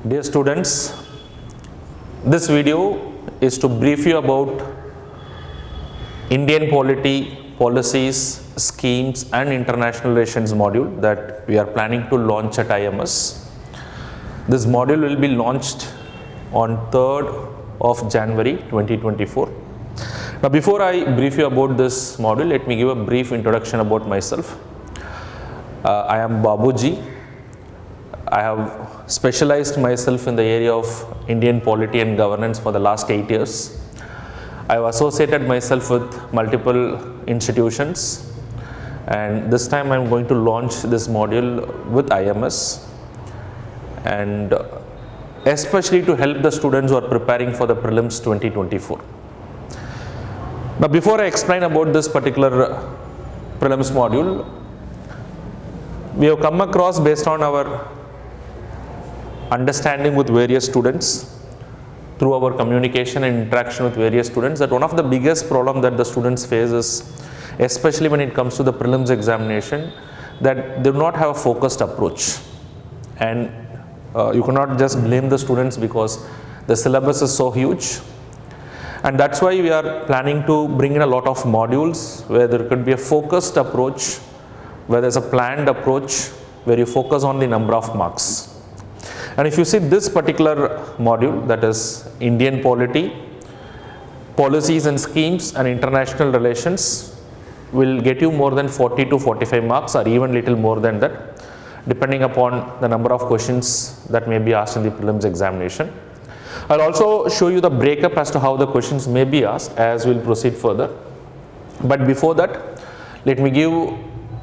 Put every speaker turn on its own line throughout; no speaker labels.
Dear students, this video is to brief you about Indian polity, policies, schemes and international relations module that we are planning to launch at IMS. This module will be launched on 3rd of January 2024. Now before I brief you about this module, let me give a brief introduction about myself. I am Babu ji. I have specialized myself in the area of Indian polity and governance for the last 8 years. I have associated myself with multiple institutions, and this time I am going to launch this module with IMS, and especially to help the students who are preparing for the prelims 2024. Now before I explain about this particular prelims module, we have come across, based on our understanding with various students, through our communication and interaction with various students, that one of the biggest problem that the students face is, especially when it comes to the prelims examination, that they do not have a focused approach. And you cannot just blame the students because the syllabus is so huge. And that's why we are planning to bring in a lot of modules where there could be a focused approach, where there's a planned approach, where you focus on the number of marks. And if you see this particular module, that is Indian polity, policies and schemes and international relations, will get you more than 40 to 45 marks, or even little more than that, depending upon the number of questions that may be asked in the prelims examination. I'll also show you the breakup as to how the questions may be asked as we'll proceed further. But before that, let me give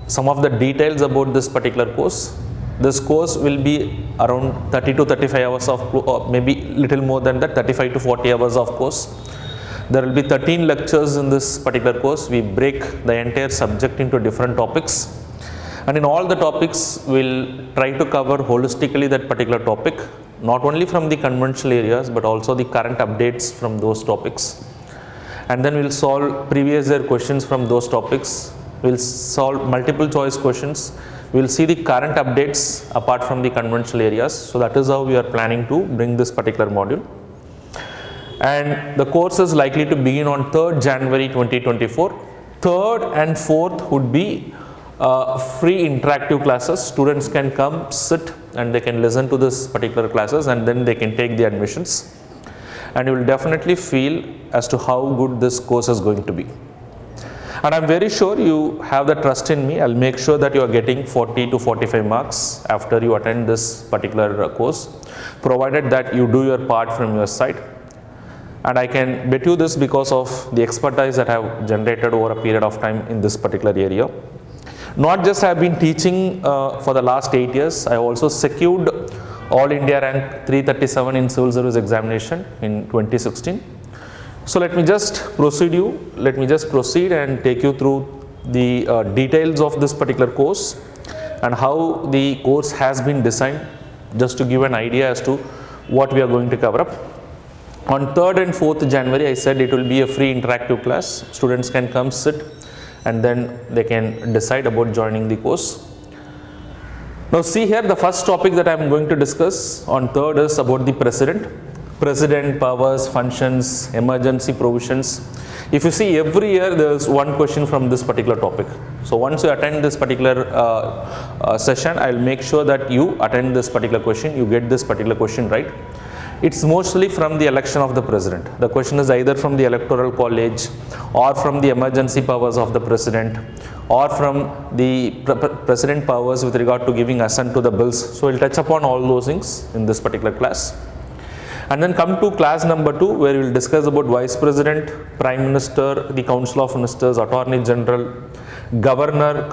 some of the details about this particular course. This course will be around 30 to 35 hours of, or maybe little more than that, 35 to 40 hours of course. There will be 13 lectures in this particular course. We break the entire subject into different topics, and in all the topics we'll try to cover holistically that particular topic, not only from the conventional areas but also the current updates from those topics. And then we'll solve previous year questions from those topics. We'll solve multiple choice questions. We'll see the current updates apart from the conventional areas. So that is how we are planning to bring this particular module. And the course is likely to begin on 3rd January 2024. 3rd and 4th would be free interactive classes. Students can come, sit, and they can listen to this particular classes, and then they can take the admissions. And you will definitely feel as to how good this course is going to be. And I'm very sure you have the trust in me. I'll make sure that you are getting 40 to 45 marks after you attend this particular course, provided that you do your part from your side. And I can bet you this because of the expertise that I have generated over a period of time in this particular area. Not just I have been teaching for the last 8 years, I also secured All India rank 337 in civil service examination in 2016. So let me just proceed and take you through the details of this particular course and how the course has been designed, just to give an idea as to what we are going to cover up. On 3rd and 4th January, I said it will be a free interactive class. Students can come, sit, and then they can decide about joining the course. Now see here, the first topic that I am going to discuss on 3rd is about the President, powers, functions, emergency provisions. If you see, every year there is one question from this particular topic. So once you attend this particular session, I will make sure that you attend this particular question, you get this particular question right. It's mostly from the election of the president. The question is either from the electoral college, or from the emergency powers of the president, or from the president powers with regard to giving assent to the bills. So we'll touch upon all those things in this particular class. And then come to class number 2, where we will discuss about Vice President, Prime Minister, the Council of Ministers, Attorney General, Governor,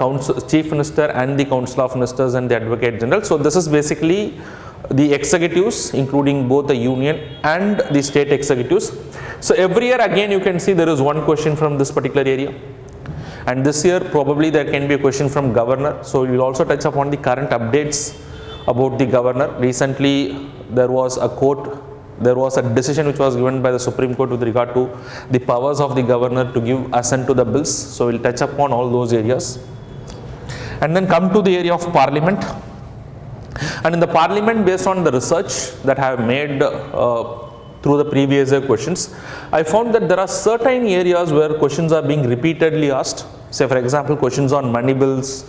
Chief Minister and the Council of Ministers, and the Advocate General. So this is basically the executives, including both the union and the state executives. So every year again you can see there is one question from this particular area. And this year probably there can be a question from Governor. So we will also touch upon the current updates about the Governor. Recently there was a decision which was given by the Supreme Court with regard to the powers of the Governor to give assent to the bills. So we'll touch upon all those areas. And then come to the area of Parliament. And in the parliament, based on the research that I have made through the previous year questions, I found that there are certain areas where questions are being repeatedly asked. Say for example, questions on money bills,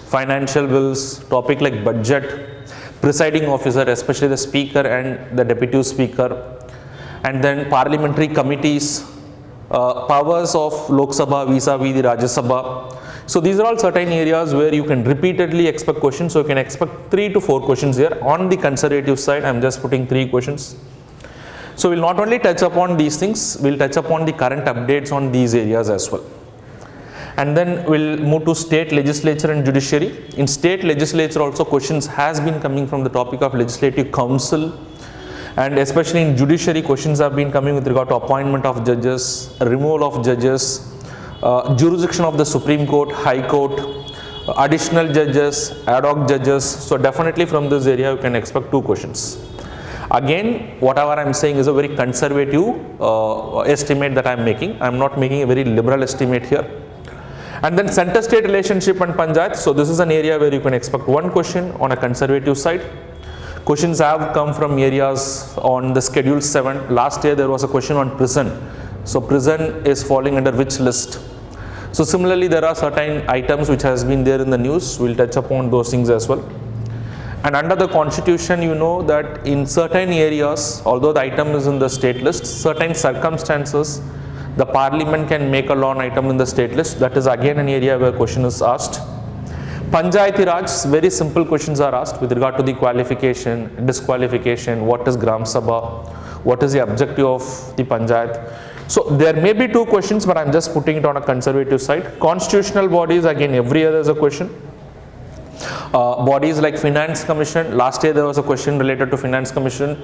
financial bills, topic like budget, presiding officer, especially the speaker and the deputy speaker, and then parliamentary committees, powers of Lok Sabha vis-a-vis the Rajya Sabha. So these are all certain areas where you can repeatedly expect questions. So you can expect 3 to 4 questions here. On the conservative side, I am just putting 3 questions. So we'll not only touch upon these things, we'll touch upon the current updates on these areas as well. And then we'll move to state legislature and judiciary. In state legislature also, questions has been coming from the topic of legislative council, and especially in judiciary, questions have been coming with regard to appointment of judges, removal of judges, jurisdiction of the Supreme Court, High Court, additional judges, ad hoc judges. So definitely from this area you can expect 2 questions. Again, whatever I am saying is a very conservative estimate that I am making. I am not making a very liberal estimate here. And then center-state relationship and panchayat. So this is an area where you can expect 1 question on a conservative side. Questions have come from areas on the schedule 7. Last year there was a question on prison. So prison is falling under which list? So similarly, there are certain items which has been there in the news. We'll touch upon those things as well. And under the constitution, you know that in certain areas, although the item is in the state list, certain circumstances, the parliament can make a law on item in the state list. That is again an area where question is asked. Panchayati Raj, very simple questions are asked with regard to the qualification, disqualification, what is Gram Sabha, what is the objective of the Panchayat. So there may be 2 questions, but I am just putting it on a conservative side. Constitutional bodies, again every year there is a question. Bodies like Finance Commission, last year there was a question related to Finance Commission.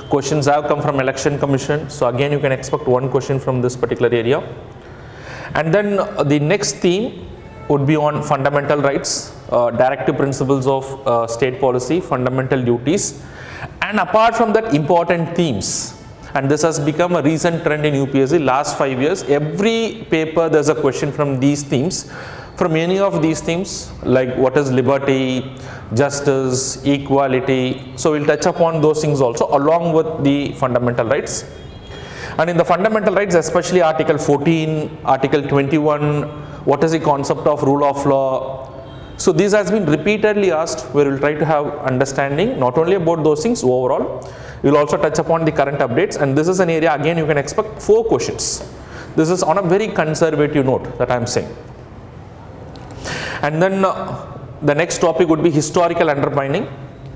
Questions have come from Election Commission. So again you can expect 1 question from this particular area. And then the next theme would be on fundamental rights, directive principles of state policy, fundamental duties, and apart from that, important themes. And this has become a recent trend in UPSC last 5 years. Every paper there's a question from these themes. From any of these themes, like what is liberty, justice, equality. So we'll touch upon those things also along with the fundamental rights. And in the fundamental rights, especially Article 14, Article 21, what is the concept of rule of law? So this has been repeatedly asked, where we'll try to have understanding not only about those things overall, we'll also touch upon the current updates. And this is an area again you can expect 4 questions. This is on a very conservative note that I am saying. And then the next topic would be historical undermining,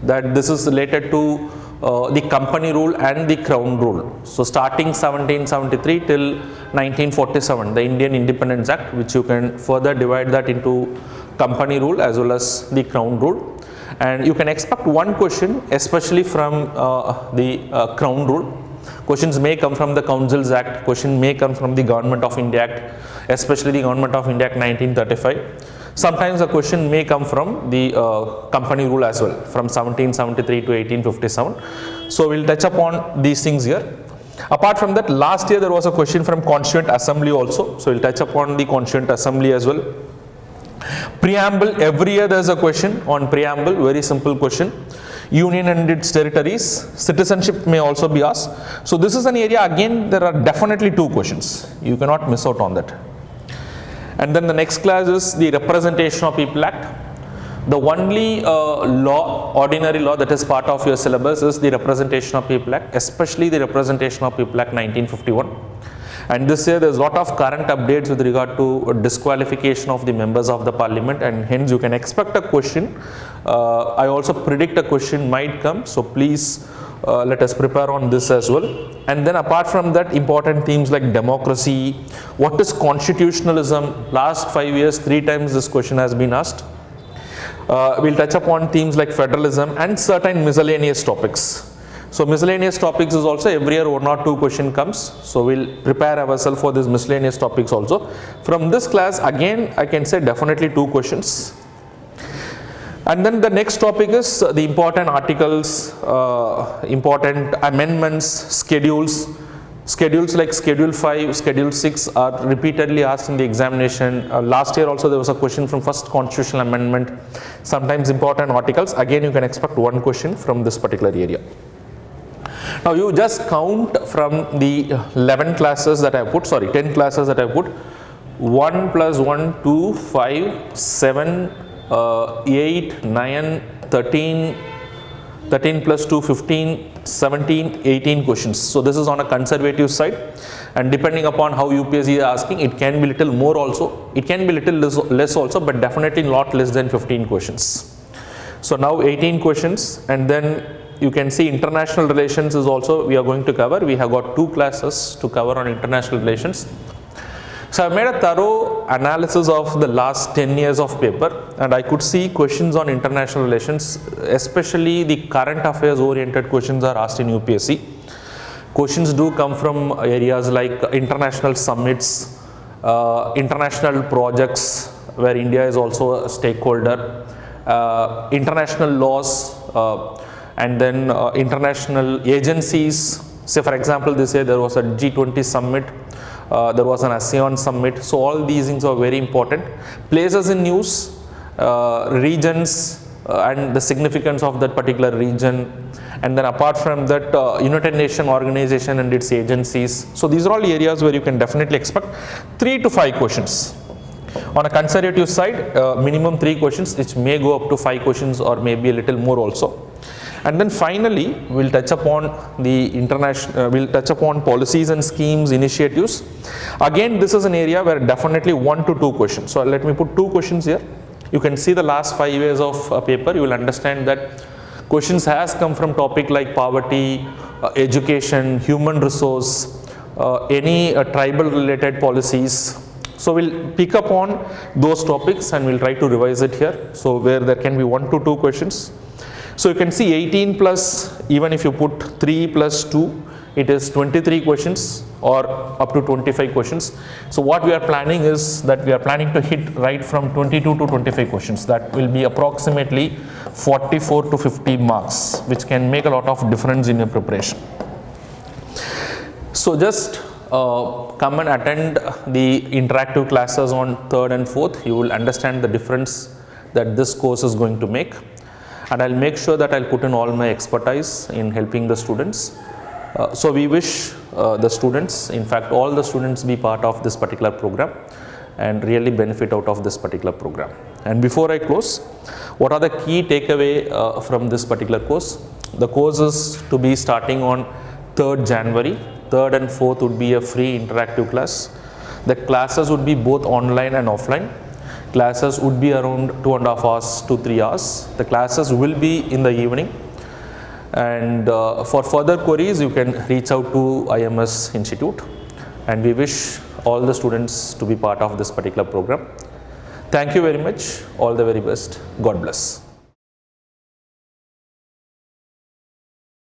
that this is related to the company rule and the crown rule. So starting 1773 till 1947, the Indian Independence Act, which you can further divide that into company rule as well as the crown rule. And you can expect 1 question, especially from the crown rule. Questions may come from the Councils Act, question may come from the Government of India Act, especially the Government of India Act 1935. Sometimes a question may come from the company rule as well, from 1773 to 1857. So we'll touch upon these things here. Apart from that, last year there was a question from Constituent Assembly also. So we'll touch upon the Constituent Assembly as well. Preamble, every year there is a question on preamble, very simple question. Union and its territories, citizenship may also be asked. So this is an area, again there are definitely 2 questions. You cannot miss out on that. And then the next class is the Representation of People Act. The only ordinary law that is part of your syllabus is the Representation of People Act, especially the Representation of People Act 1951. And this year there is a lot of current updates with regard to disqualification of the members of the parliament, and hence you can expect a question. I also predict a question might come, so please let us prepare on this as well. And then apart from that, important themes like democracy, what is constitutionalism? Last 5 years, 3 times this question has been asked. We'll touch upon themes like federalism and certain miscellaneous topics. So miscellaneous topics is also every year 1 or 2 question comes. So we'll prepare ourselves for these miscellaneous topics also. From this class, again, I can say definitely 2 questions. And then the next topic is the important articles, important amendments, schedules. Schedules like Schedule 5, Schedule 6 are repeatedly asked in the examination. Last year also there was a question from first constitutional amendment, sometimes important articles. Again, you can expect one question from this particular area. Now you just count from the 11 classes that I put, 10 classes that I put. 1 plus 1, 2, 5, 7, 8, 9, 13, 13 plus 2, 15, 17, 18 questions. So this is on a conservative side, and depending upon how UPSC is asking, it can be little more also, it can be little less also, but definitely not less than 15 questions. So now 18 questions, and then you can see international relations is also we are going to cover. We have got 2 classes to cover on international relations. So I made a thorough analysis of the last 10 years of paper, and I could see questions on international relations, especially the current affairs oriented questions are asked in UPSC. Questions do come from areas like international summits, international projects where India is also a stakeholder, international laws, and then international agencies. Say for example, this year there was a G20 summit. There was an ASEAN summit. So all these things are very important. Places in news, regions, and the significance of that particular region. And then apart from that, United Nations organization and its agencies. So these are all areas where you can definitely expect 3 to 5 questions. On a conservative side, minimum 3 questions, which may go up to 5 questions or maybe a little more also. And then finally, we'll touch upon the international, we'll touch upon policies and schemes, initiatives. Again, this is an area where definitely 1 to 2 questions. So let me put 2 questions here. You can see the last 5 years of paper. You will understand that questions has come from topic like poverty, education, human resource, any tribal related policies. So we'll pick up on those topics and we'll try to revise it here. So where there can be 1 to 2 questions. So you can see 18 plus, even if you put 3 plus 2, it is 23 questions or up to 25 questions. So what we are planning is that we are planning to hit right from 22 to 25 questions. That will be approximately 44 to 50 marks, which can make a lot of difference in your preparation. So just come and attend the interactive classes on 3rd and 4th. You will understand the difference that this course is going to make. And I'll make sure that I'll put in all my expertise in helping the students. So we wish the students, in fact all the students, be part of this particular program and really benefit out of this particular program. And before I close, what are the key takeaway from this particular course? The course is to be starting on 3rd January. 3rd and 4th would be a free interactive class. The classes would be both online and offline. Classes would be around 2.5 hours to 3 hours. The classes will be in the evening. And for further queries, you can reach out to IMS Institute. And we wish all the students to be part of this particular program. Thank you very much. All the very best. God bless.